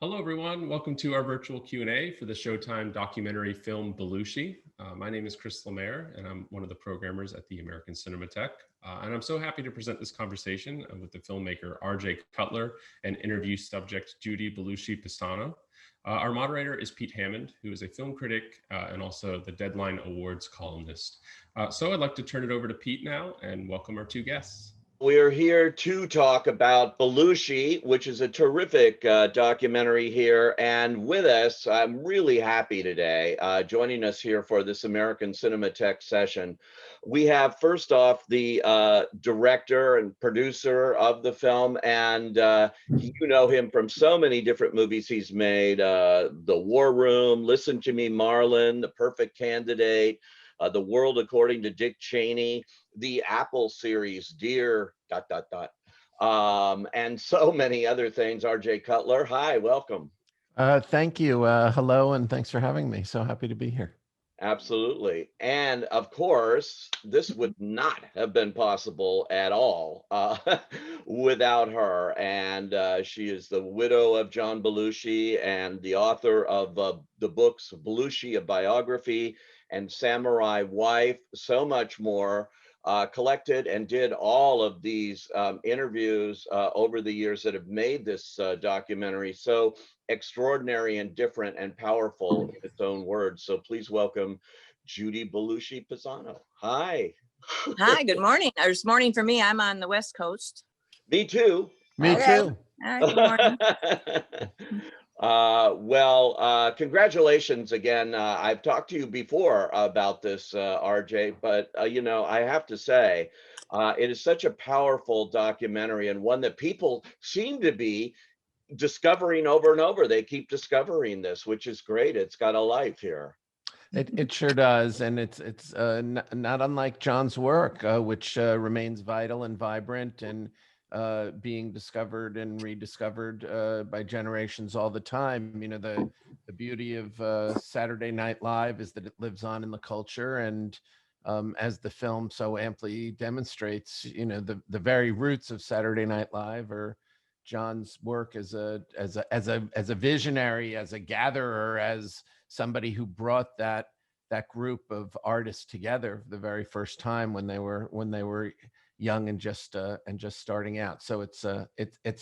Hello, everyone. Welcome to our virtual Q&A for the Showtime documentary film Belushi. My name is Chris Lemaire, and I'm one of the programmers at the American Cinematheque. And I'm so happy to present this conversation with the filmmaker RJ Cutler and interview subject Judy Belushi Pisano. Our moderator is Pete Hammond, who is a film critic and also the Deadline Awards columnist. So I'd like to turn it over to Pete now and welcome our two guests. We are here to talk about Belushi, which is a terrific documentary here. And with us, I'm really happy today, joining us here for this American Cinematheque session. We have, first off, the director and producer of the film. And you know him from so many different movies he's made. The War Room, Listen to Me, Marlon, The Perfect Candidate, The World According to Dick Cheney, the Apple series, Dear ... and so many other things. RJ Cutler, hi, welcome. Thank you. Hello, and thanks for having me. So happy to be here. Absolutely. And of course, this would not have been possible at all without her. And she is the widow of John Belushi and the author of the books Belushi, a Biography, and Samurai Wife, so much more. Collected and did all of these interviews over the years that have made this documentary so extraordinary and different and powerful in its own words. So please welcome Judy Belushi Pisano. Hi. Hi, good morning. It's morning for me. I'm on the West Coast. Me too. Me too. All right, good morning. Congratulations again. I've talked to you before about this, RJ, but you know, I have to say, it is such a powerful documentary and one that people seem to be discovering over and over. They keep discovering this, which is great. It's got a life here. It sure does, and it's not unlike John's work, which remains vital and vibrant and being discovered and rediscovered by generations all the time. You know, the beauty of Saturday Night Live is that it lives on in the culture, and as the film so amply demonstrates, you know, the very roots of Saturday Night Live are John's work as a visionary, as a gatherer, as somebody who brought that group of artists together the very first time when they were young and just starting out. So it's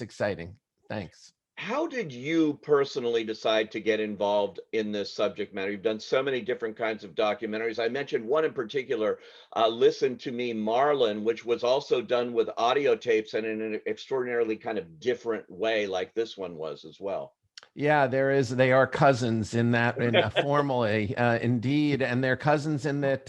exciting. Thanks. How did you personally decide to get involved in this subject matter? You've done so many different kinds of documentaries. I mentioned one in particular, Listen to Me, Marlon, which was also done with audio tapes and in an extraordinarily kind of different way, like this one was as well. Yeah, they are cousins in formally, indeed. And they're cousins in that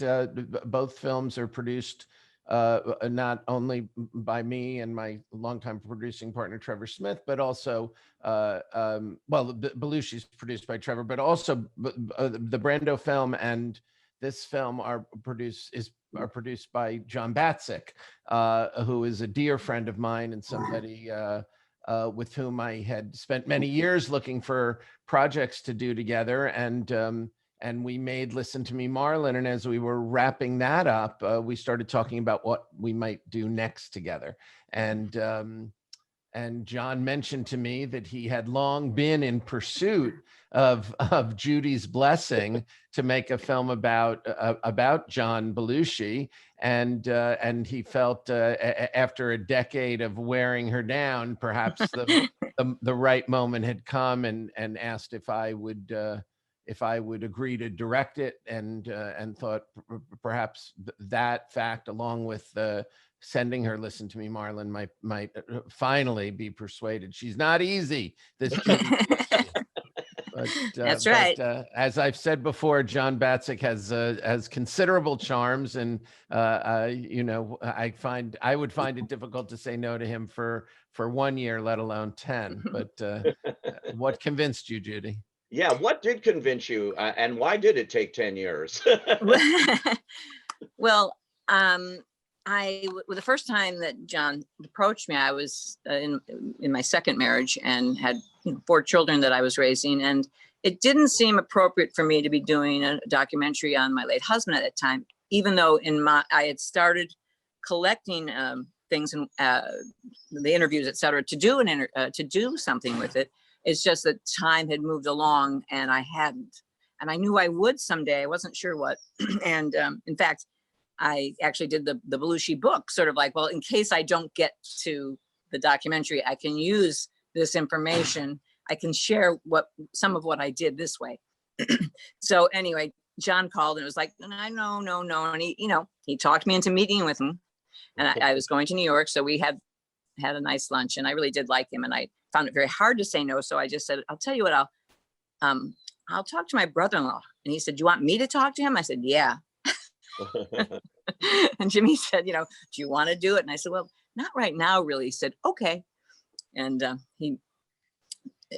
both films are produced not only by me and my longtime producing partner, Trevor Smith, but also, Belushi's produced by Trevor, but also the Brando film and this film are produced by John Batzik, who is a dear friend of mine and somebody with whom I had spent many years looking for projects to do together. And we made Listen to Me, Marlon. And as we were wrapping that up, we started talking about what we might do next together. And John mentioned to me that he had long been in pursuit of Judy's blessing to make a film about John Belushi. And he felt after a decade of wearing her down, perhaps the right moment had come, and asked if I would agree to direct it, and thought perhaps that fact, along with sending her Listen to Me, Marlon, might finally be persuaded. She's not easy, this Judy. But, that's right. But, as I've said before, John Batzik has considerable charms, and you know, I would find it difficult to say no to him for 1 year, let alone 10. But what convinced you, Judy? Yeah, what did convince you, and why did it take 10 years? Well, the first time that John approached me, I was in my second marriage and had 4 children that I was raising, and it didn't seem appropriate for me to be doing a documentary on my late husband at that time, even though I had started collecting things and the interviews, et cetera, to do something with it. It's just that time had moved along and I hadn't. And I knew I would someday. I wasn't sure what. And in fact, I actually did the Belushi book, sort of like, well, in case I don't get to the documentary, I can use this information. I can share some of what I did this way. So anyway, John called and it was like, no. And he talked me into meeting with him. And I was going to New York. So we had a nice lunch and I really did like him. And I found it very hard to say no. So I just said, I'll tell you what, I'll talk to my brother-in-law. And he said, do you want me to talk to him? I said, yeah. And Jimmy said, do you want to do it? And I said, well, not right now, really. He said, okay. And he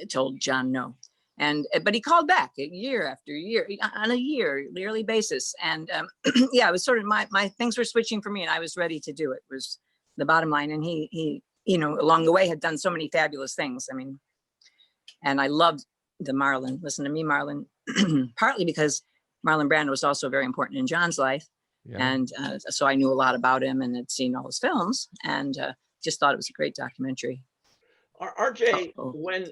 told John no. But he called back year after year on a yearly basis. And yeah, it was sort of my things were switching for me and I was ready to do it, was the bottom line. And he, along the way had done so many fabulous things. I mean, and I loved the Marlon, listen to me, Marlon, partly because Marlon Brando was also very important in John's life. Yeah. And so I knew a lot about him and had seen all his films and just thought it was a great documentary. RJ, when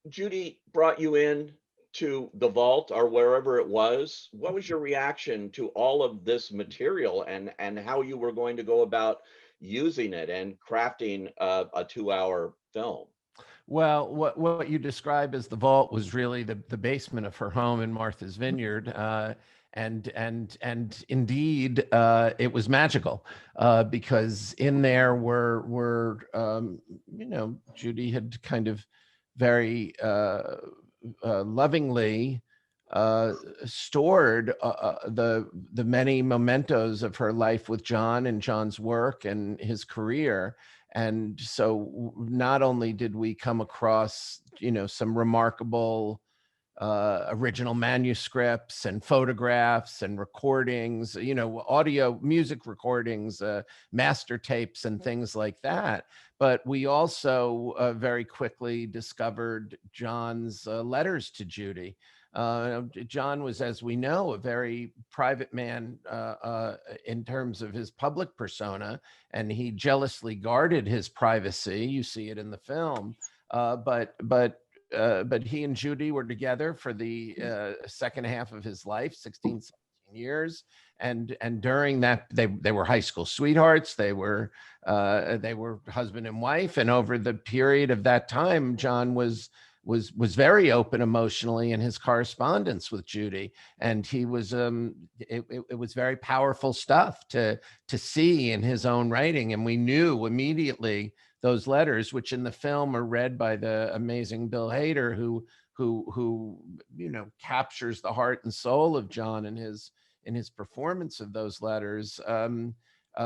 Judy brought you in to the vault or wherever it was, what was your reaction to all of this material and how you were going to go about using it and crafting a 2-hour film? Well, what you describe as the vault was really the basement of her home in Martha's Vineyard. And indeed, it was magical because in there were Judy had kind of very lovingly stored the many mementos of her life with John and John's work and his career. And so not only did we come across, some remarkable original manuscripts and photographs and recordings, audio, music recordings, master tapes and things like that. But we also very quickly discovered John's letters to Judy. John was, as we know, a very private man in terms of his public persona, and he jealously guarded his privacy. You see it in the film, but he and Judy were together for the second half of his life, 16, 17 years. And during that, they were high school sweethearts. They were husband and wife. And over the period of that time, John was very open emotionally in his correspondence with Judy. And he was, it was very powerful stuff to see in his own writing. And we knew immediately those letters, which in the film are read by the amazing Bill Hader, who captures the heart and soul of John in his performance of those letters.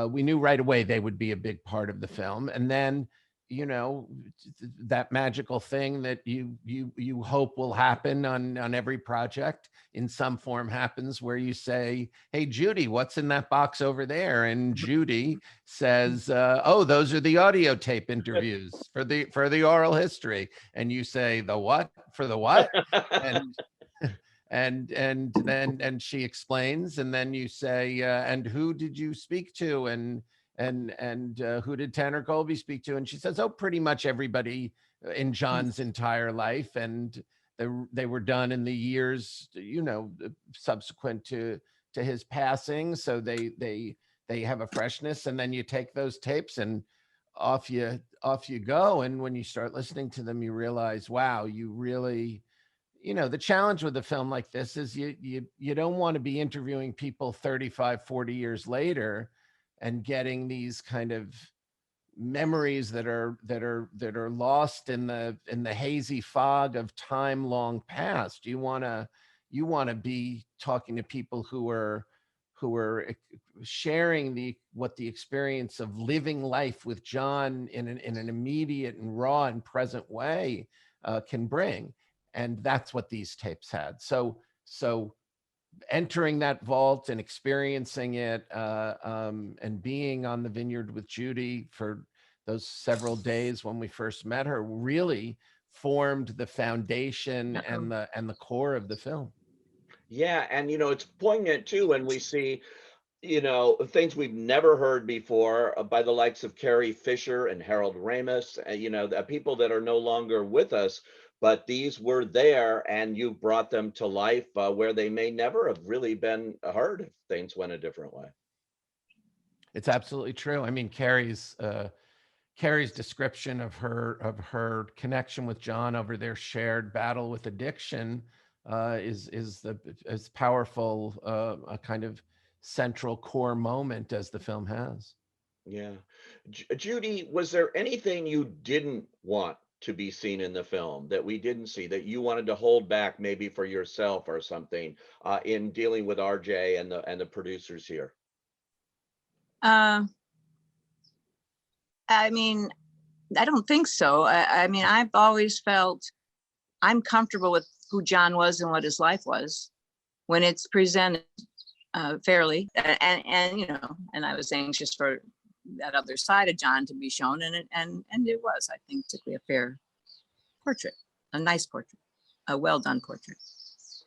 We knew right away they would be a big part of the film. And then, that magical thing that you hope will happen on every project in some form happens, where you say, hey, Judy, what's in that box over there? And Judy says, oh, those are the audio tape interviews for the oral history. And you say, the what? For the what? And then she explains, and then you say, and who did you speak to? And who did Tanner Colby speak to? And she says, oh, pretty much everybody in John's entire life. And they were done in the years, subsequent to his passing. So they have a freshness. And then you take those tapes and off you go. And when you start listening to them, you realize, wow, you really, the challenge with a film like this is you don't want to be interviewing people 35, 40 years later and getting these kind of memories that are lost in the hazy fog of time long past. You want to be talking to people who are sharing what the experience of living life with John in an immediate and raw and present way can bring. And that's what these tapes had. So entering that vault and experiencing it and being on the vineyard with Judy for those several days when we first met her really formed the foundation and the core of the film. Yeah, and it's poignant too when we see things we've never heard before by the likes of Carrie Fisher and Harold Ramis, the people that are no longer with us, but these were there and you brought them to life where they may never have really been heard if things went a different way. It's absolutely true. I mean, Carrie's description of her connection with John over their shared battle with addiction is powerful, a kind of central core moment as the film has. Yeah. Judy, was there anything you didn't want to be seen in the film that we didn't see that you wanted to hold back maybe for yourself or something in dealing with RJ and the producers here? I mean, I don't think so. I mean, I've always felt I'm comfortable with who John was and what his life was when it's presented fairly, and and I was anxious for that other side of John to be shown, and it was, I think, particularly a fair portrait, a nice portrait, a well done portrait.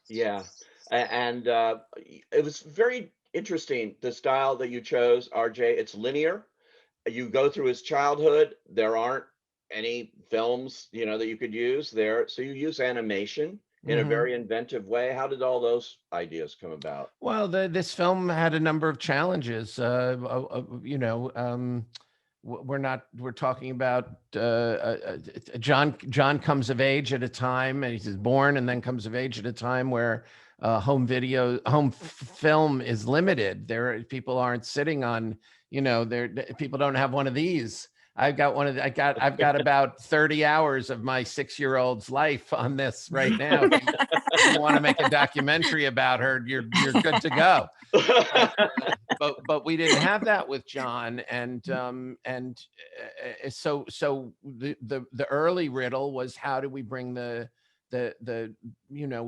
Yeah, and it was very interesting the style that you chose, RJ. It's linear. You go through his childhood. There aren't any films that you could use there, so you use animation in a very inventive way. How did all those ideas come about? Well, this film had a number of challenges. We're talking about John comes of age at a time, and he's born and then comes of age at a time where home film is limited. People aren't sitting on, people don't have one of these. I've got about 30 hours of my 6-year-old's life on this right now. If you want to make a documentary about her, you're good to go. But we didn't have that with John, so the early riddle was, how do we bring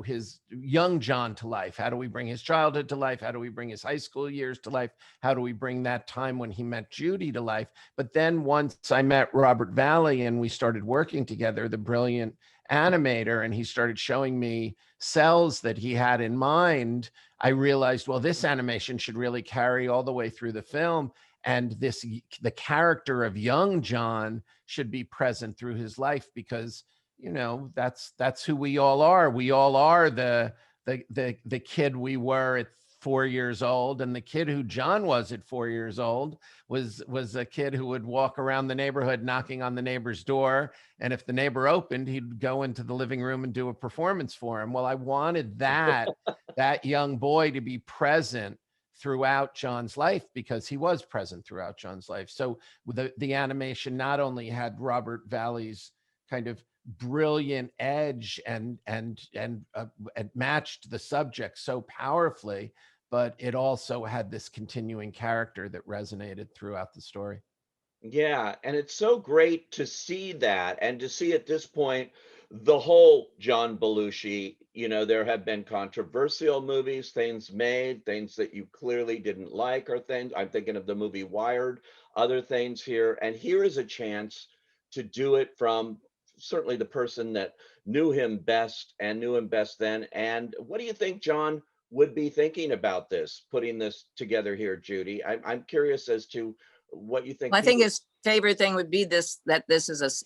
his young John to life? How do we bring his childhood to life? How do we bring his high school years to life? How do we bring that time when he met Judy to life? But then once I met Robert Valley and we started working together, the brilliant animator, and he started showing me cells that he had in mind, I realized, well, this animation should really carry all the way through the film. And the character of young John should be present through his life, because that's who we all are. We all are the kid we were at 4 years old, and the kid who John was at 4 years old was a kid who would walk around the neighborhood knocking on the neighbor's door, and if the neighbor opened, he'd go into the living room and do a performance for him. Well, I wanted that young boy to be present throughout John's life, because he was present throughout John's life. So the animation not only had Robert Valley's kind of brilliant edge and matched the subject so powerfully, but it also had this continuing character that resonated throughout the story. Yeah, and it's so great to see that, and to see at this point the whole John Belushi. There have been controversial movies, things made, things that you clearly didn't like, or things, I'm thinking of the movie Wired, other things here, and here is a chance to do it from certainly the person that knew him best then. And what do you think John would be thinking about this, putting this together here, Judy? I'm curious as to what you think. Well, I think his favorite thing would be that this is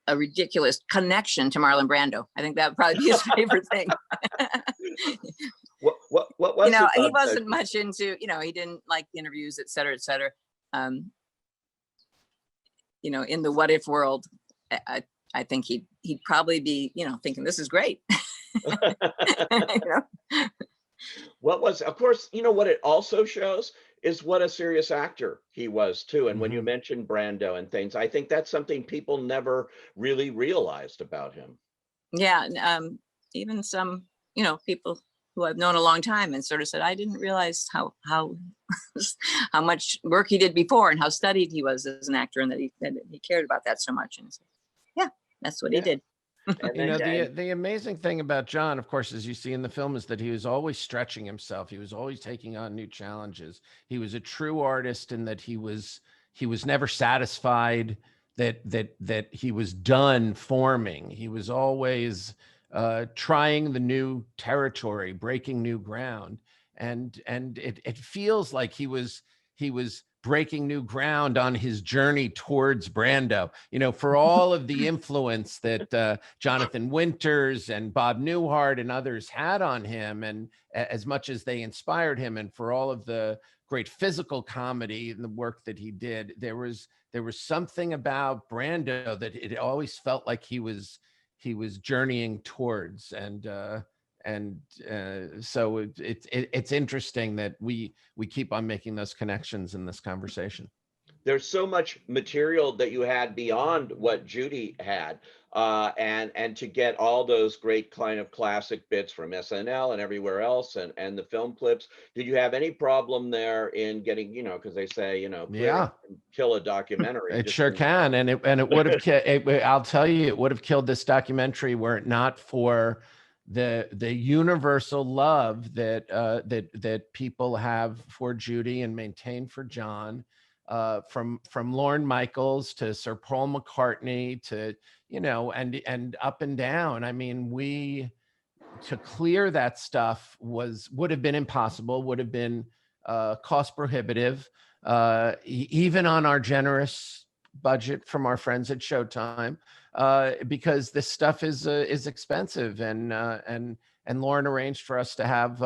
a ridiculous connection to Marlon Brando. I think that would probably be his favorite thing. What was he wasn't much into, he didn't like interviews, et cetera, et cetera. In the what if world, I think he'd probably be, thinking this is great. What was, of course, what it also shows is what a serious actor he was too. And when you mentioned Brando and things, I think that's something people never really realized about him. Yeah. Even some, people who I've known a long time and sort of said, I didn't realize how much work he did before and how studied he was as an actor, and that he cared about that so much. And yeah, that's what he did. The amazing thing about John, of course, as you see in the film, is that he was always stretching himself. He was always taking on new challenges. He was a true artist in that he was never satisfied that he was done forming. He was always trying the new territory, breaking new ground. and it feels like he was breaking new ground on his journey towards Brando, for all of the influence that Jonathan Winters and Bob Newhart and others had on him, and as much as they inspired him, and for all of the great physical comedy and the work that he did, there was something about Brando that it always felt like he was journeying towards. So it's interesting that we keep on making those connections in this conversation. There's so much material that you had beyond what Judy had, and to get all those great kind of classic bits from SNL and everywhere else, and the film clips. Did you have any problem there in getting, because they say, Yeah, kill a documentary? it sure can, and it would have. I'll tell you, it would have killed this documentary were it not for the universal love that people have for Judy and maintain for John, from Lorne Michaels to Sir Paul McCartney to and up and down. I mean, to clear that stuff would have been impossible, would have been cost prohibitive, even on our generous budget from our friends at Showtime, because this stuff is expensive, and Lauren arranged for us to have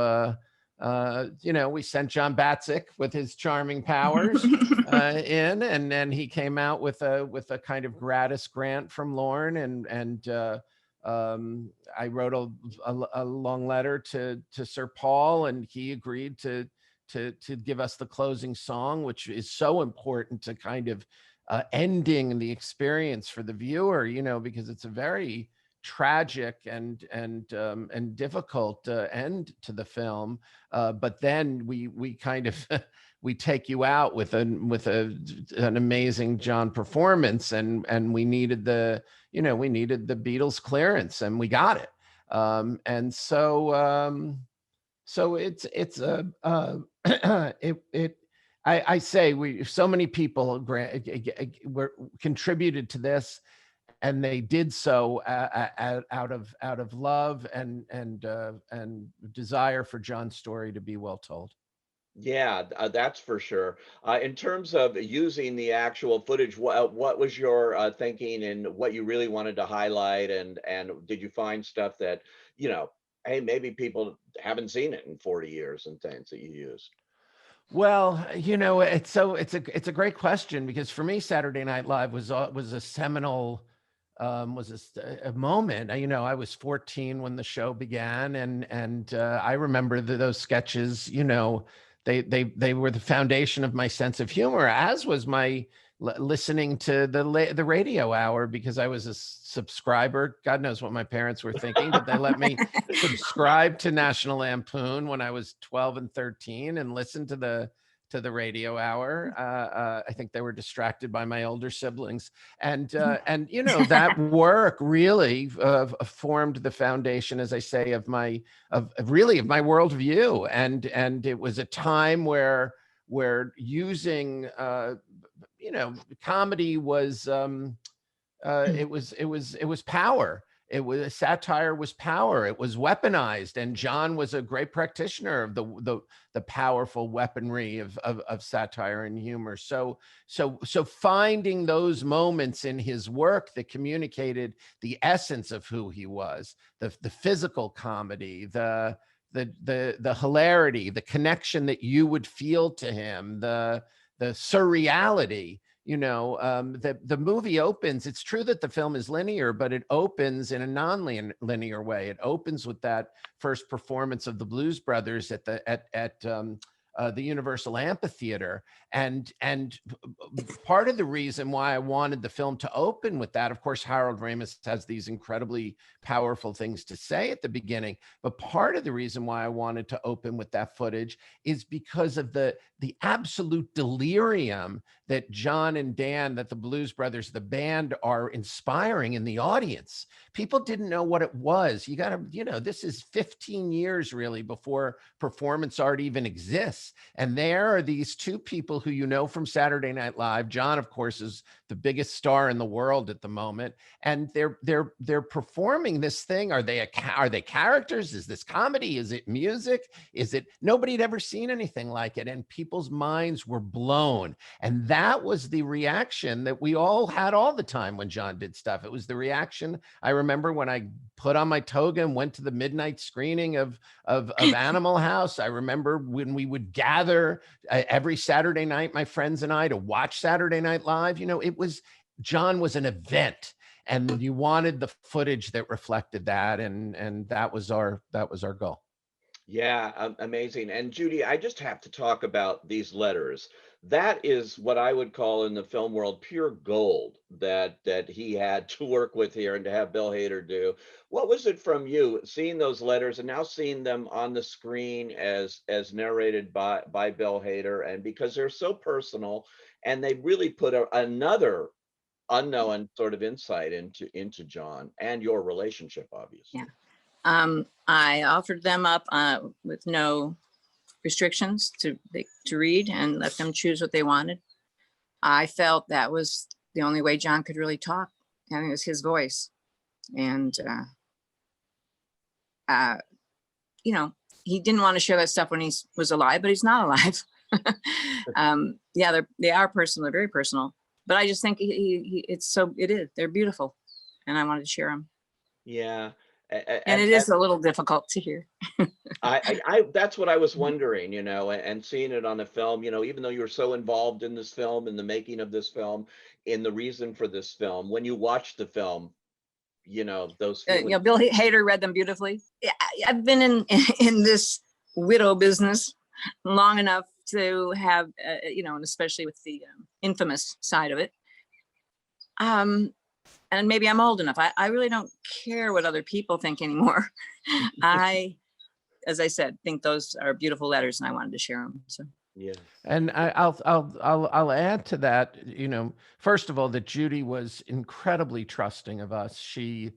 we sent John Batzik with his charming powers in, and then he came out with a kind of gratis grant from Lauren, and I wrote a long letter to Sir Paul, and he agreed to give us the closing song, which is so important to kind of ending the experience for the viewer, because it's a very tragic and difficult end to the film. But then we kind of we take you out with an amazing John performance, and we needed the Beatles clearance, and we got it. And so it's I say so many people were contributed to this, and they did so out of love and desire for John's story to be well told. Yeah, that's for sure. In terms of using the actual footage, what was your thinking, and what you really wanted to highlight, and did you find stuff that, hey, maybe people haven't seen it in 40 years and things that you used? Well, it's a great question, because for me, Saturday Night Live was a seminal a moment. I was 14 when the show began, and I remember those sketches. They were the foundation of my sense of humor, as was my listening to the radio hour, because I was a subscriber. God knows what my parents were thinking, but they let me subscribe to National Lampoon when I was 12 and 13 and listen to the radio hour. I think they were distracted by my older siblings, and that work really formed the foundation, as I say, of my worldview, and it was a time where using comedy was it was power. Satire was power. It was weaponized, and John was a great practitioner of the powerful weaponry of satire and humor. So finding those moments in his work that communicated the essence of who he was, the physical comedy, the hilarity, the connection that you would feel to him, the surreality. The movie opens. It's true that the film is linear, but it opens in a non-linear way. It opens with that first performance of the Blues Brothers at the Universal Amphitheater, and part of the reason why I wanted the film to open with that, of course, Harold Ramis has these incredibly powerful things to say at the beginning, but part of the reason why I wanted to open with that footage is because of the absolute delirium that John and Dan, that the Blues Brothers, the band, are inspiring in the audience. People didn't know what it was. You got to, this is 15 years really before performance art even exists. this. And there are these two people who you know from Saturday Night Live. John, of course, is the biggest star in the world at the moment, and they're performing this thing. Are they characters? Is this comedy? Is it music? Is it? Nobody had ever seen anything like it, and people's minds were blown. And that was the reaction that we all had all the time when John did stuff. It was the reaction I remember when I put on my toga and went to the midnight screening of Animal House. I remember when we would gather every Saturday night, my friends and I, to watch Saturday Night Live. You know, John was an event, and you wanted the footage that reflected that, and that was our goal. Yeah, amazing. And Judy, I just have to talk about these letters. That is what I would call in the film world pure gold that he had to work with here and to have Bill Hader do. What was it from you seeing those letters and now seeing them on the screen as narrated by Bill Hader? And because they're so personal and they really put another unknown sort of insight into John and your relationship, obviously. Yeah. I offered them up with no restrictions to read and let them choose what they wanted. I felt that was the only way John could really talk. I mean, it was his voice. And, you know, he didn't want to share that stuff when he was alive, but he's not alive. Yeah, they are personal. They're very personal. But I just think they're beautiful. And I wanted to share them. Yeah. And it is a little difficult to hear. I that's what I was wondering, you know, and seeing it on the film, you know, even though you're so involved in this film, in the making of this film, in the reason for this film, when you watch the film, you know, those feelings. You know, Bill Hader read them beautifully. I've been in this widow business long enough to have, you know, and especially with the infamous side of it. And maybe I'm old enough. I really don't care what other people think anymore. As I said, think those are beautiful letters, and I wanted to share them. So yeah. And I'll add to that. You know, first of all, that Judy was incredibly trusting of us. She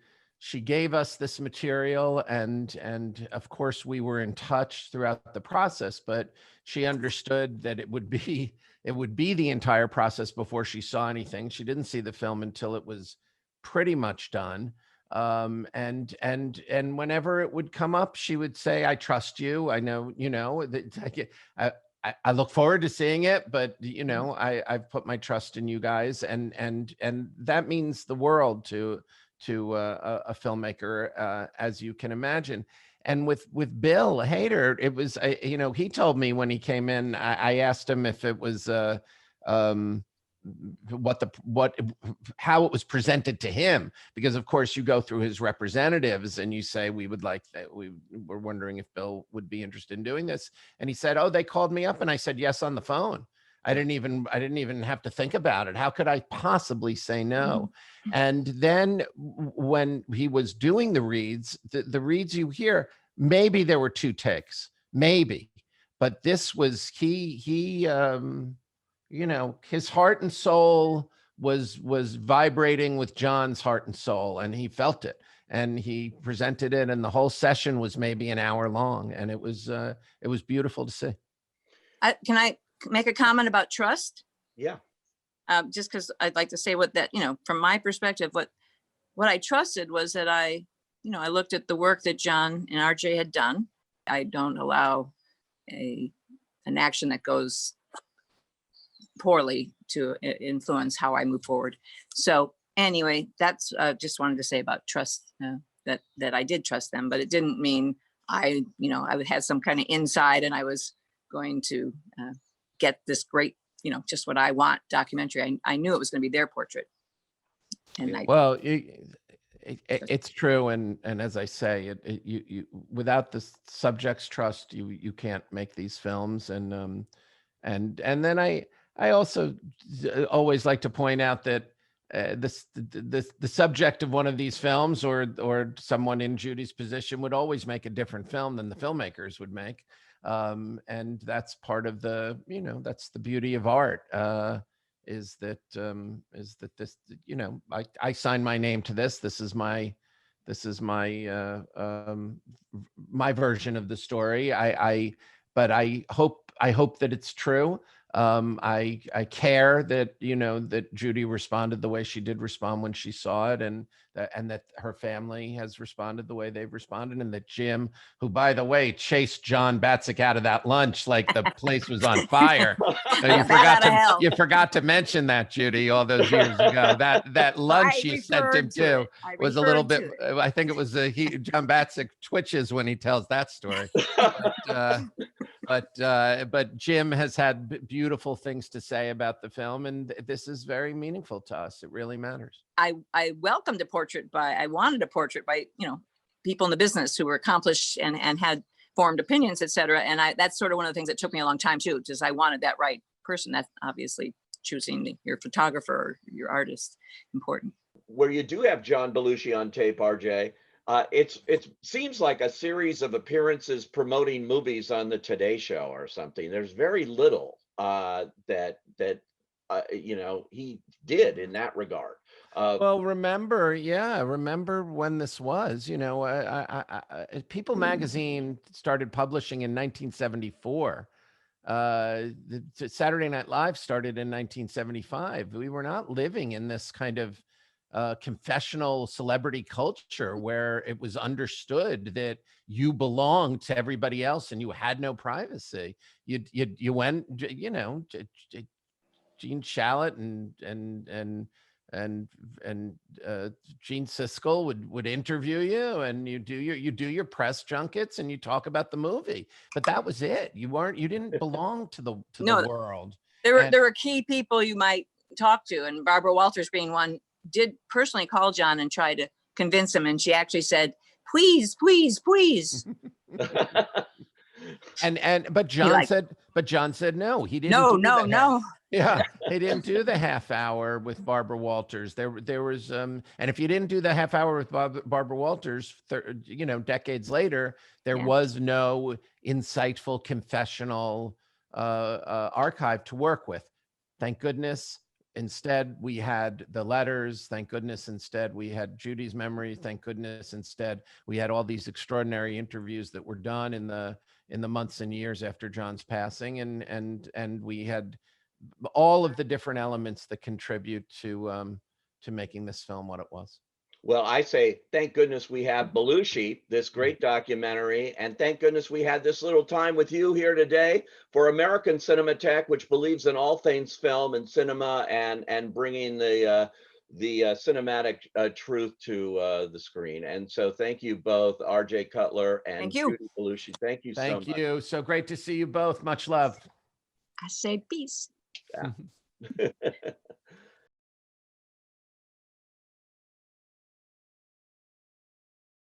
gave us this material, and of course we were in touch throughout the process. But she understood that it would be the entire process before she saw anything. She didn't see the film until it was pretty much done. And whenever it would come up, she would say, "I trust you. I know, you know, that I look forward to seeing it, but you know, I've put my trust in you guys." And that means the world to a filmmaker, as you can imagine. And with Bill Hader, it was, you know, he told me when he came in, I asked him if it was, how it was presented to him, because of course you go through his representatives and you say, we were wondering if Bill would be interested in doing this. And he said, "Oh, they called me up," and I said yes on the phone. I didn't even have to think about it. How could I possibly say no? And then when he was doing the reads, the reads you hear, maybe there were 2 takes, maybe, but this was, you know, his heart and soul was vibrating with John's heart and soul, and he felt it, and he presented it, and the whole session was maybe an hour long, and it was beautiful to see. Can I make a comment about trust? Yeah. Just because I'd like to say you know, from my perspective, what I trusted was that I looked at the work that John and RJ had done. I don't allow an action that goes poorly to influence how I move forward. So anyway, that's just wanted to say about trust, that I did trust them, but it didn't mean I had some kind of inside and I was going to get this great, you know, just what I want documentary. I knew it was going to be their portrait. And it's true, and as I say, you without the subject's trust, you can't make these films. And then I also always like to point out that the subject of one of these films, or someone in Judy's position, would always make a different film than the filmmakers would make. And that's part of the, you know, that's the beauty of art, is that this, you know, I signed my name to this. This is my my version of the story. But I hope I hope that it's true. I care that, you know, that Judy responded the way she did respond when she saw it, and that her family has responded the way they've responded, and that Jim, who, by the way, chased John Batzik out of that lunch like the place was on fire. You forgot to mention that, Judy, all those years ago. That lunch you sent him to was a little bit. I think it was John Batzik twitches when he tells that story. But Jim has had beautiful things to say about the film, and this is very meaningful to us. It really matters. I welcomed I wanted a portrait by, you know, people in the business who were accomplished and had formed opinions, et cetera. And that's sort of one of the things that took me a long time too, because I wanted that right person. That's obviously choosing your photographer or your artist important. Where you do have John Belushi on tape, RJ, it seems like a series of appearances promoting movies on the Today Show or something. There's very little that you know, he did in that regard. Well, remember when this was, you know, People magazine started publishing in 1974. Saturday Night Live started in 1975. We were not living in this kind of confessional celebrity culture where it was understood that you belonged to everybody else and you had no privacy. You went, you know, Gene Shalit and Gene Siskel would interview you, and you do your press junkets and you talk about the movie, but that was it. You didn't belong to the world. There were key people you might talk to, and Barbara Walters being one, did personally call John and try to convince him, and she actually said, please, please, please. But John said no, he didn't. No. Yeah, he didn't do the half hour with Barbara Walters. There was and if you didn't do the half hour with Barbara Walters, you know, decades later, there was no insightful confessional archive to work with. Thank goodness. Instead, we had the letters. Thank goodness. Instead, we had Judy's memory. Thank goodness. Instead, we had all these extraordinary interviews that were done in the months and years after John's passing, and we had all of the different elements that contribute to making this film what it was. Well, I say, thank goodness we have Belushi, this great documentary, and thank goodness we had this little time with you here today for American Cinematheque, which believes in all things film and cinema and bringing the cinematic truth to the screen. And so thank you both, RJ Cutler and Judy Belushi. Thank you so much. Thank you. So great to see you both. Much love. I say peace. Yeah.